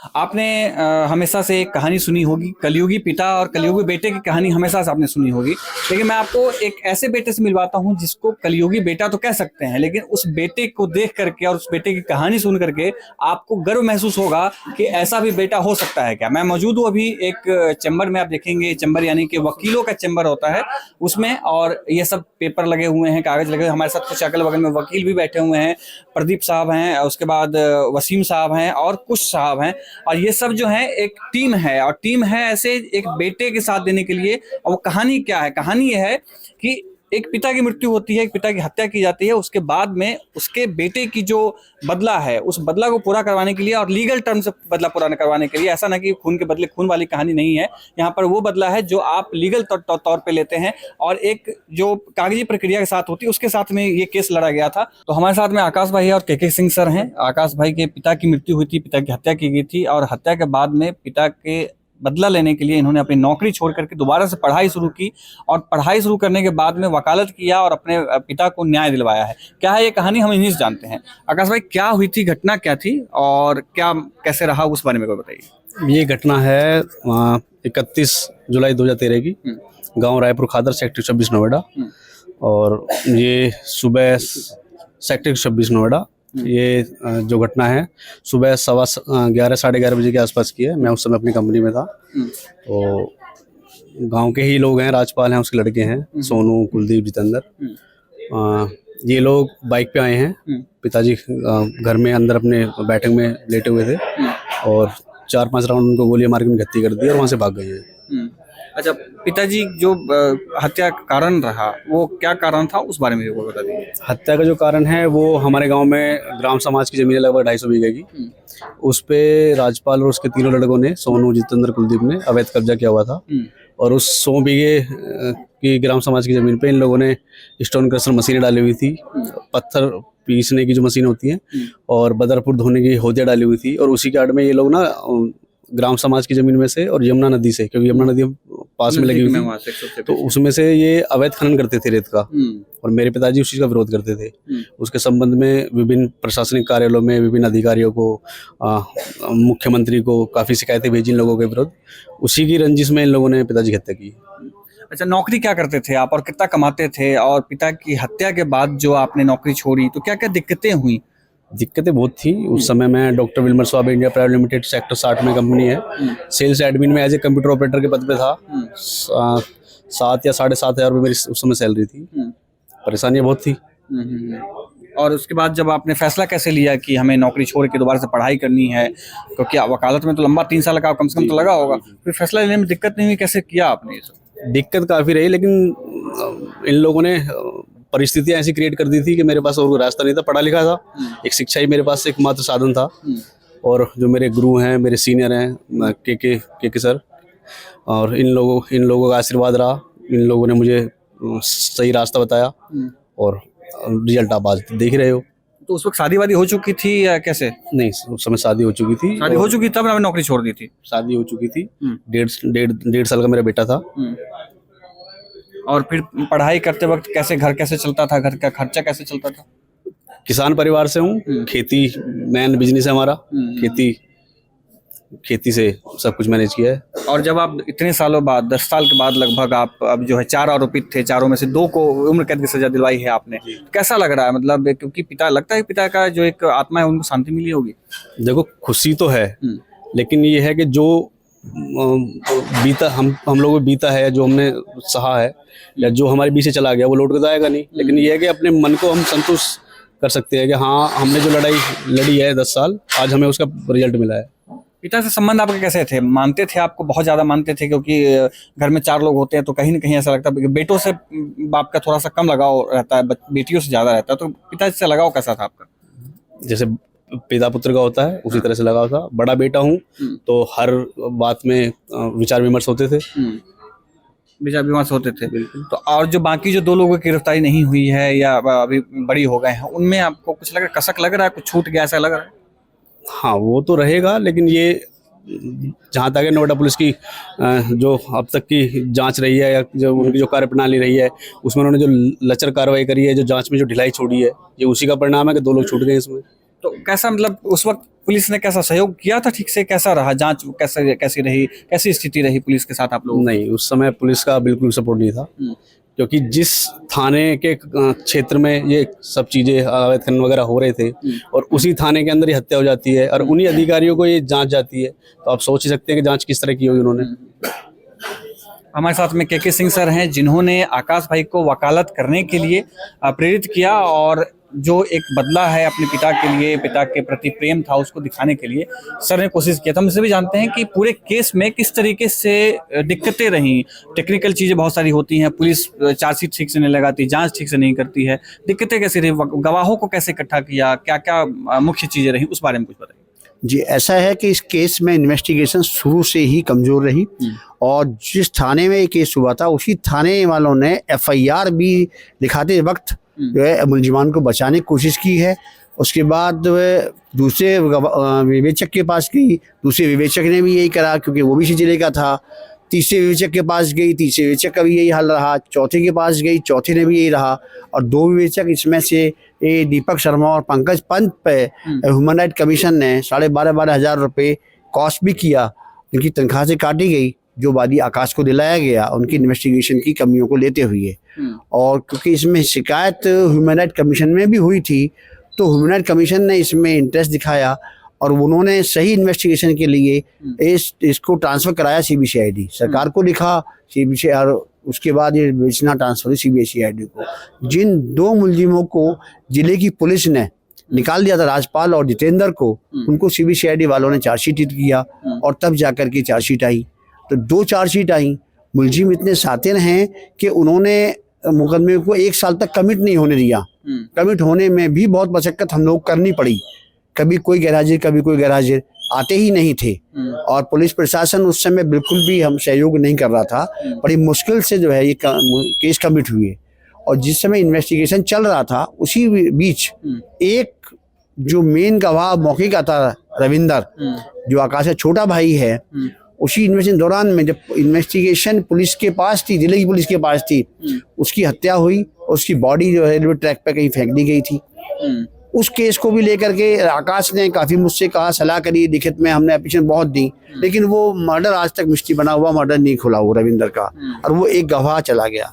आपने हमेशा से एक कहानी सुनी होगी, कलयुगी पिता और कलयुगी बेटे की कहानी हमेशा से आपने सुनी होगी। लेकिन मैं आपको एक ऐसे बेटे से मिलवाता हूं जिसको कलयुगी बेटा तो कह सकते हैं, लेकिन उस बेटे को देख करके और उस बेटे की कहानी सुन करके आपको गर्व महसूस होगा कि ऐसा भी बेटा हो सकता है क्या। मैं मौजूद हूँ अभी एक चैम्बर में, आप देखेंगे चैम्बर यानी कि वकीलों का चैम्बर होता है उसमें, और ये सब पेपर लगे हुए हैं, कागज लगे हुए हैं। हमारे साथ कुछ अगल बगल में वकील भी बैठे हुए हैं, प्रदीप साहब हैं, उसके बाद वसीम साहब हैं और कुछ साहब हैं। और ये सब जो है एक टीम है, और टीम है ऐसे एक बेटे के साथ देने के लिए। और वो कहानी क्या है? कहानी ये है कि एक पिता की मृत्यु होती है, एक पिता की हत्या की जाती है, उसके बाद में उसके बेटे की जो बदला है उस बदला को पूरा करवाने के लिए और लीगल टर्म से बदला पूरा करवाने के लिए, ऐसा ना कि खून के बदले खून वाली कहानी नहीं है। यहाँ पर वो बदला है जो आप लीगल तौर पे लेते हैं, और एक जो कागजी प्रक्रिया के साथ होती है उसके साथ में ये केस लड़ा गया था। तो हमारे साथ में आकाश भाई और के सिंह सर हैं। आकाश भाई के पिता की मृत्यु हुई थी, पिता की हत्या की गई थी, और हत्या के बाद में पिता के बदला लेने के लिए इन्होंने अपनी नौकरी छोड़ करके दोबारा से पढ़ाई शुरू की, और पढ़ाई शुरू करने के बाद में वकालत किया और अपने पिता को न्याय दिलवाया है। क्या है ये कहानी, हम इन्हीं से जानते हैं। आकाश भाई, क्या हुई थी, घटना क्या थी और क्या कैसे रहा, उस बारे में को बताइए। ये घटना है 31 जुलाई 2013 की, गांव रायपुर खादर, सेक्टर 26 नोएडा। और ये सुबह सेक्टर 26 नोएडा, ये जो घटना है सुबह 11:15 साढ़े 11 बजे के आसपास की है। मैं उस समय अपनी कंपनी में था। तो गांव के ही लोग हैं, राजपाल हैं, उसके लड़के हैं, सोनू, कुलदीप, जितेंद्र। ये लोग बाइक पे आए हैं। पिताजी घर में अंदर अपने बैठक में लेटे हुए थे, और 4-5 राउंड उनको गोलियां मार के उनकी हत्या कर दी और वहां से भाग गए हैं। अच्छा, पिताजी जो हत्या का कारण रहा वो क्या कारण था, उस बारे में वो बता दीजिए। हत्या का जो कारण है वो हमारे गांव में ग्राम समाज की जमीन है लगभग 250 बीघे की। उस पे राजपाल और उसके तीनों लड़कों ने, सोनू, जितेंद्र, कुलदीप ने अवैध कब्जा किया हुआ था। और उस 100 बीघे की ग्राम समाज की जमीन पे इन लोगों ने स्टोन क्रशर मशीनें डाली हुई थी, पत्थर पीसने की जो मशीन होती है, और बदरपुर धोने की होदियाँ डाली हुई थी। और उसी के आड़ में ये लोग ना ग्राम समाज की जमीन में से और यमुना नदी से, क्योंकि यमुना नदी पास में लगी हुई थी, तो उसमें से ये अवैध खनन करते थे रेत का। और मेरे पिताजी उस चीज का विरोध करते थे। उसके संबंध में विभिन्न प्रशासनिक कार्यालयों में विभिन्न अधिकारियों को, मुख्यमंत्री को काफी शिकायतें भेजी इन लोगों के विरुद्ध। उसी की रंजिश में इन लोगों ने पिताजी की हत्या की। अच्छा, नौकरी क्या करते थे आप और कितना कमाते थे? और पिता की हत्या के बाद जो आपने नौकरी छोड़ी तो क्या क्या दिक्कतें हुई? दिक्कतें बहुत थी उस समय। मैं doctor Wilmer swab India private limited sector 60 में कंपनी है, सेल्स एडमिन में एज ए कंप्यूटर ऑपरेटर के पद पे था। 7 या 7.5 हज़ार रुपये मेरी उस समय सैलरी थी। परेशानियां बहुत थी। और उसके बाद जब आपने फैसला कैसे लिया कि हमें नौकरी छोड़ के दोबारा से पढ़ाई करनी है, क्योंकि वकालत में तो लंबा 3 साल का कम से कम तो लगा होगा, फिर फैसला लेने में दिक्कत नहीं हुई? कैसे किया आपने ये सब? दिक्कत काफ़ी रही, लेकिन इन लोगों ने परिस्थितियां ऐसी क्रिएट कर दी थी कि मेरे पास और कोई रास्ता नहीं था। पढ़ा लिखा था, एक शिक्षा ही मेरे पास एकमात्र साधन था। और जो मेरे गुरु हैं, मेरे सीनियर हैं, के सर, और इन लोगों का आशीर्वाद रहा। इन लोगों ने मुझे सही रास्ता बताया, और रिजल्ट आप आज देख रहे हो। तो उस वक्त शादी वादी हो चुकी थी या कैसे? नहीं, उस समय शादी हो चुकी थी। शादी हो चुकी तब मैंने नौकरी छोड़ दी थी? शादी हो चुकी थी, 1.5 साल का मेरा बेटा था। और फिर पढ़ाई करते वक्त कैसे घर कैसे चलता था, घर का खर्चा कैसे चलता था? किसान परिवार से हूँ, खेती मेन बिजनेस है हमारा। खेती से सब कुछ मैनेज किया है। और जब आप इतने सालों बाद, 10 साल के बाद लगभग, आप अब जो है 4 आरोपित थे, चारों में से 2 को उम्र कैद की सजा दिलवाई है आपने, कैसा लग रहा है? मतलब क्योंकि पिता, लगता है पिता का जो एक आत्मा है उनको शांति मिली होगी। देखो, खुशी तो है, लेकिन ये है कि जो बीता हम लोगों को बीता है, जो हमने सहा है, या जो हमारे बीच से चला गया, वो लौट के तो आएगा नहीं। लेकिन ये है कि अपने मन को हम संतुष्ट कर सकते हैं कि हाँ, हमने जो लड़ाई लड़ी है 10 साल, आज हमें उसका रिजल्ट मिला है। पिता से संबंध आपके कैसे थे? मानते थे आपको, बहुत ज्यादा मानते थे? क्योंकि घर में 4 लोग होते हैं तो कहीं ना कहीं ऐसा लगता है कि बेटों से बाप का थोड़ा सा कम लगाव रहता है, बेटियों से ज्यादा रहता है। तो पिता से लगाव कैसा था आपका? जैसे पिता पुत्र का होता है, उसी तरह से लगाव था। बड़ा बेटा हूँ तो हर बात में विचार विमर्श होते थे। विचार विमर्श होते थे, बिल्कुल। तो और जो बाकी जो 2 लोगों की गिरफ्तारी नहीं हुई है या अभी बड़ी हो गए हैं, उनमें आपको कुछ लग रहा है, कसक लग रहा है, कुछ छूट गया ऐसा लग रहा है? हाँ, वो तो रहेगा, लेकिन ये जहाँ तक है नोएडा पुलिस की जो अब तक की जांच रही है, या जो उनकी जो कार्यप्रणाली रही है, उसमें उन्होंने जो लचर कार्रवाई करी है, जो जांच में जो ढिलाई छोड़ी है, ये उसी का परिणाम है कि 2 लोग छूट गए इसमें। तो कैसा मतलब उस वक्त पुलिस ने कैसा सहयोग किया था, ठीक से कैसा रहा, जांच कैसी रही, कैसी स्थिति रही पुलिस के साथ आप लोगों नहीं, उस समय पुलिस का बिल्कुल सपोर्ट नहीं था, क्योंकि जिस थाने के क्षेत्र में ये सब चीजें अवैध खनन वगैरह हो रहे थे और उसी थाने के अंदर ही हत्या हो जाती है और उन्हीं अधिकारियों को ये जांच जाती है, तो आप सोच ही सकते हैं कि जांच किस तरह की होगी उन्होंने। हमारे साथ में के सिंह सर हैं, जिन्होंने आकाश भाई को वकालत करने के लिए प्रेरित किया और जो एक बदला है अपने पिता के लिए, पिता के प्रति प्रेम था उसको दिखाने के लिए सर ने कोशिश किया था। हम इससे भी जानते हैं कि पूरे केस में किस तरीके से दिक्कतें रही, टेक्निकल चीज़ें बहुत सारी होती हैं, पुलिस चार्जशीट ठीक से नहीं लगाती, जांच ठीक से नहीं करती है, दिक्कतें कैसी रही, गवाहों को कैसे इकट्ठा किया, क्या क्या मुख्य चीज़ें रही, उस बारे में कुछ बताइए। जी, ऐसा है कि इस केस में इन्वेस्टिगेशन शुरू से ही कमज़ोर रही और जिस थाने में ये केस हुआ था उसी थाने वालों ने एफआईआर भी लिखाते वक्त जो है मुलजिमान को बचाने की कोशिश की है। उसके बाद दूसरे विवेचक के पास गई, दूसरे विवेचक ने भी यही करा क्योंकि वो भी इसी जिले का था। तीसरे विवेचक के पास गई, तीसरे विवेचक का भी यही हाल रहा। चौथे के पास गई, चौथे ने भी यही रहा। और दो विवेचक इसमें से ये दीपक शर्मा और पंकज पंत पे ह्यूमन राइट कमीशन ने 12,500 रुपये कॉस्ट भी किया, उनकी तनख्वाह से काटी गई, जो वादी आकाश को दिलाया गया उनकी इन्वेस्टिगेशन की कमियों को लेते हुए। और क्योंकि इसमें शिकायत ह्यूमन राइट कमीशन में भी हुई थी, तो ह्यूमन राइट कमीशन ने इसमें इंटरेस्ट दिखाया और उन्होंने सही इन्वेस्टिगेशन के लिए इसको ट्रांसफ़र कराया सीबीसीआईडी। सरकार को लिखा सीबीसीआई और उसके बाद ये विवेचना ट्रांसफर हुई सीबीसीआईडी को। जिन दो मुलजिमों को जिले की पुलिस ने निकाल दिया था, राजपाल और जितेंद्र को, उनको सीबीसीआईडी वालों ने चार्जशीट किया और तब जाकर के चार्जशीट आई। तो दो चार्जशीट आई। मुलजिम इतने सातिर हैं कि उन्होंने मुकदमे को 1 साल तक कमिट नहीं होने दिया। कमिट होने में भी बहुत मशक्कत हम लोग करनी पड़ी, कभी कोई गैरहाजिर कभी कोई गैरहाजिर, आते ही नहीं थे। और पुलिस प्रशासन उस समय बिल्कुल भी हम सहयोग नहीं कर रहा था। बड़ी मुश्किल से जो है ये केस कमिट हुए। और जिस समय इन्वेस्टिगेशन चल रहा था उसी बीच एक जो मेन गवाह मौके का था रविंदर, जो आकाश का छोटा भाई है, उसी इन्वेस्टिगेशन दौरान में जब इन्वेस्टिगेशन पुलिस के पास थी, जिले की पुलिस के पास थी, उसकी हत्या हुई। उसकी बॉडी जो है रेलवे ट्रैक पे कहीं फेंक दी गई थी। उस केस को भी लेकर के आकाश ने काफ़ी मुझसे कहा, सलाह करी, लिखित में हमने एप्लीकेशन बहुत दी, लेकिन वो मर्डर आज तक मिस्ट्री बना हुआ, मर्डर नहीं खुला वो रविंदर का, और वो एक गवाह चला गया।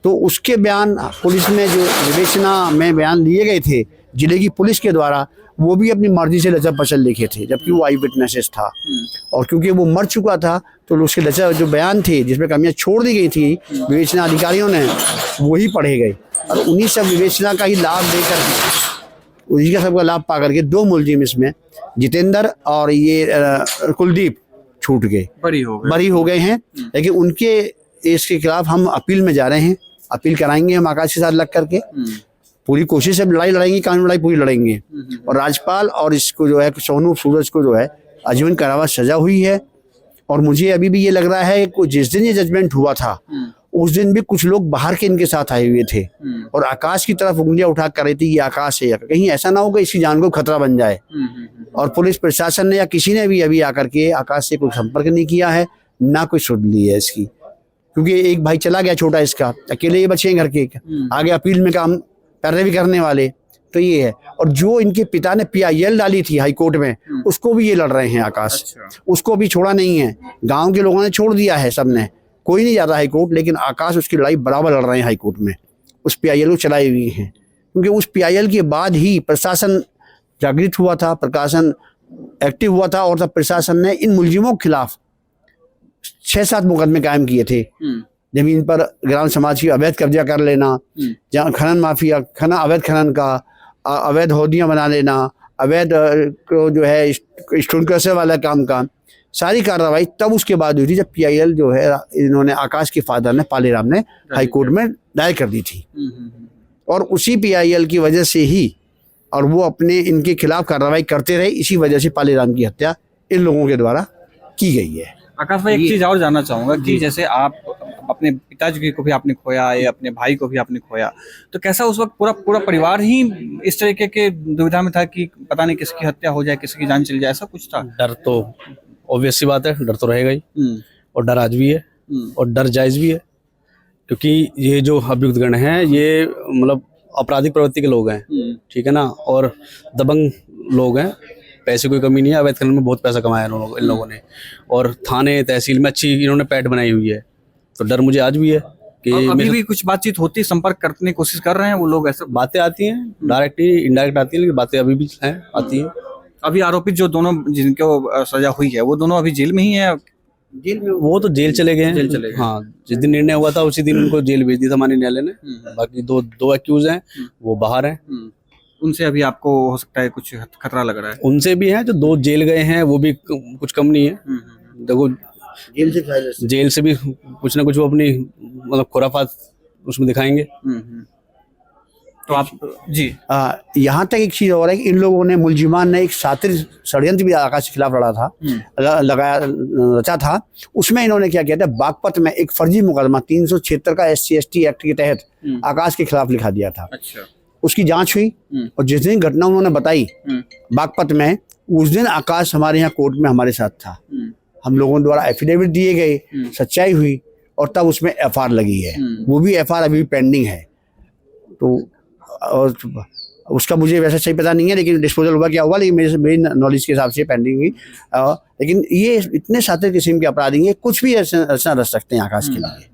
तो उसके बयान पुलिस में जो विवेचना में बयान लिए गए थे जिले की पुलिस के द्वारा, वो भी अपनी मर्जी से लचर पचर लिखे थे, जबकि वो आई विटनेसेस था। और क्योंकि वो मर चुका था तो उसके लचर जो बयान थे जिसमें कमियां छोड़ दी गई थी विवेचना अधिकारियों ने, वही पढ़े गए। और उन्हीं सब विवेचना का ही लाभ लेकर, उन्हीं का सबका लाभ पा करके दो मुलजिम इसमें जितेंद्र और ये कुलदीप छूट गए, बरी हो गए हैं। लेकिन उनके इसके खिलाफ हम अपील में जा रहे हैं, अपील कराएंगे हम आकाश के साथ लग करके, पूरी कोशिश से लड़ाई लड़ेंगे, कानूनी लड़ाई पूरी लड़ेंगे। और राजपाल और इसको जो है सोनू सूरज को जो है आजीवन कारावास सजा हुई है। और मुझे अभी भी ये लग रहा है कि जिस दिन ये जजमेंट हुआ था उस दिन भी कुछ लोग बाहर के इनके साथ आए हुए थे और आकाश की तरफ उंगलियां उठा कर रही थी, ये आकाश है, कहीं ऐसा ना हो कि इसकी जान को खतरा बन जाए। और पुलिस प्रशासन ने या किसी ने भी अभी आकर के आकाश से कोई संपर्क नहीं किया है, ना कोई सुध ली है इसकी, क्योंकि एक भाई चला गया छोटा इसका, अकेले ये बचे घर के, आगे अपील में काम पैरवी करने वाले, तो ये है। और जो इनके पिता ने PIL डाली थी हाई कोर्ट में, उसको भी ये लड़ रहे हैं आकाश। उसको भी छोड़ा नहीं है, गांव के लोगों ने छोड़ दिया है, सबने, कोई नहीं जाता हाई कोर्ट, लेकिन आकाश उसकी लड़ाई बराबर लड़ रहे हैं हाई कोर्ट में, उस PIL को चलाई हुई हैं। क्योंकि उस PIL के बाद ही प्रशासन जागृत हुआ था, प्रशासन एक्टिव हुआ था, और तब प्रशासन ने इन मुलजिमों के खिलाफ 6-7 मुकदमे कायम किए थे। जमीन पर ग्राम समाज की अवैध कब्जा कर लेना, जहाँ खनन माफिया, अवैध खनन का, अवैध होदियाँ बना लेना, अवैध जो है स्टोन क्रशर वाला काम का, सारी कार्रवाई तब उसके बाद हुई थी जब PIL जो है इन्होंने आकाश के फादर ने, पालेराम ने हाई कोर्ट में दायर कर दी थी। और उसी PIL की वजह से ही, और वो अपने इनके खिलाफ कार्रवाई करते रहे, इसी वजह से पालेराम की हत्या इन लोगों के द्वारा की गई है। आकाश भाई, एक चीज और जानना चाहूंगा कि जैसे आप अपने पिताजी को भी आपने खोया, या अपने भाई को भी आपने खोया, तो कैसा उस वक्त पूरा परिवार ही इस तरीके के दुविधा में था कि पता नहीं किसकी हत्या हो जाए, किसकी जान चली जाए, ऐसा कुछ था? डर तो ऑब्वियस सी बात है, डर तो रहेगा ही, और डर आज भी है, और डर जायज भी है, क्योंकि ये जो अभियुक्त गण हैं ये मतलब आपराधिक प्रवृत्ति के लोग हैं, ठीक है ना, और दबंग लोग हैं, पैसे कोई कमी नहीं है। अवैध खनन में बहुत पैसा कमाया इन लोगों ने, और थाने तहसील में अच्छी इन्होंने पैठ बनाई हुई है। तो डर मुझे आज भी है कि और अभी भी कुछ बातचीत होती, संपर्क करने की कोशिश कर रहे हैं वो लोग? ऐसे बातें आती हैं, डायरेक्टली इनडायरेक्ट आती हैं, लेकिन बातें अभी भी हैं, आती हैं। अभी आरोपित जो दोनों जिनको सजा हुई है वो दोनों अभी जेल में ही है? जेल में वो तो जेल चले गए हैं। जेल चले गए। हाँ, जिस दिन निर्णय हुआ था उसी दिन उनको जेल भेज दिया था माननीय न्यायालय ने। बाकी दो एक्यूज हैं, वो बाहर हैं। उनसे अभी आपको हो सकता है कुछ खतरा लग रहा है? उनसे भी है, जो 2 जेल गए हैं वो भी कुछ कम नहीं है। देखो, जेल से भी कुछ ना कुछ वो अपनी मतलब खुराफात उसमें दिखाएंगे। तो आप जी यहाँ तक एक चीज और है कि इन लोगों ने, मुलजिमान ने एक सातिर षड्यंत्र भी आकाश के खिलाफ लड़ा था, रचा था। उसमें इन्होंने क्या किया था, बागपत में एक फर्जी मुकदमा 376 का SC/ST एक्ट के तहत आकाश के खिलाफ लिखा दिया था। अच्छा। उसकी जांच हुई और जिस दिन घटना उन्होंने बताई बागपत में, उस दिन आकाश हमारे यहाँ कोर्ट में हमारे साथ था। हम लोगों द्वारा एफिडेविट दिए गए, सच्चाई हुई और तब उसमें FR लगी है। वो भी FR अभी पेंडिंग है। तो और उसका मुझे वैसे सही पता नहीं है, लेकिन डिस्पोजल हुआ क्या हुआ, लेकिन मेरी नॉलेज के हिसाब से पेंडिंग हुई। लेकिन ये इतने सारे किस्म के अपराधी हैं, कुछ भी ऐसा रच सकते हैं आकाश के लिए।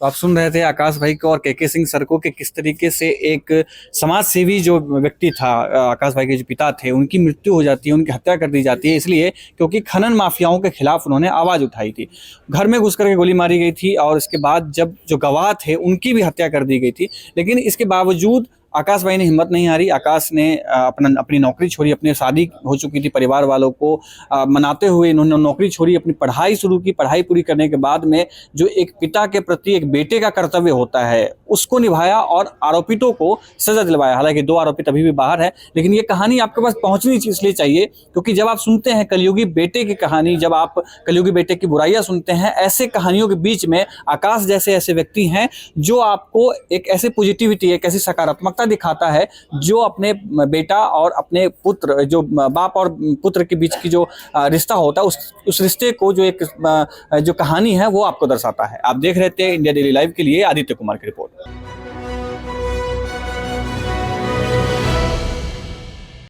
तो आप सुन रहे थे आकाश भाई को और KK सिंह सर को कि किस तरीके से एक समाज सेवी जो व्यक्ति था, आकाश भाई के जो पिता थे, उनकी मृत्यु हो जाती है, उनकी हत्या कर दी जाती है, इसलिए क्योंकि खनन माफियाओं के खिलाफ उन्होंने आवाज़ उठाई थी। घर में घुस करके गोली मारी गई थी और इसके बाद जब जो गवाह थे उनकी भी हत्या कर दी गई थी। लेकिन इसके बावजूद आकाश भाई ने हिम्मत नहीं हारी। आकाश ने अपनी नौकरी छोड़ी, अपनी शादी हो चुकी थी, परिवार वालों को मनाते हुए इन्होंने नौकरी छोड़ी, अपनी पढ़ाई शुरू की। पढ़ाई पूरी करने के बाद में जो एक पिता के प्रति एक बेटे का कर्तव्य होता है उसको निभाया और आरोपितों को सजा दिलवाया। हालांकि 2 आरोपित अभी भी बाहर है, लेकिन ये कहानी आपके पास पहुंचनी इसलिए चाहिए क्योंकि जब आप सुनते हैं कलयुगी बेटे की कहानी, जब आप कलयुगी बेटे की बुराइयां सुनते हैं, ऐसे कहानियों के बीच में आकाश जैसे ऐसे व्यक्ति हैं जो आपको एक ऐसे पॉजिटिविटी, एक ऐसी सकारात्मकता दिखाता है जो अपने बेटा और अपने पुत्र, जो बाप और पुत्र के बीच की जो रिश्ता होता है, उस रिश्ते को जो एक जो कहानी है वो आपको दर्शाता है। आप देख रहे थे इंडिया डेली लाइव के लिए आदित्य कुमार की रिपोर्ट।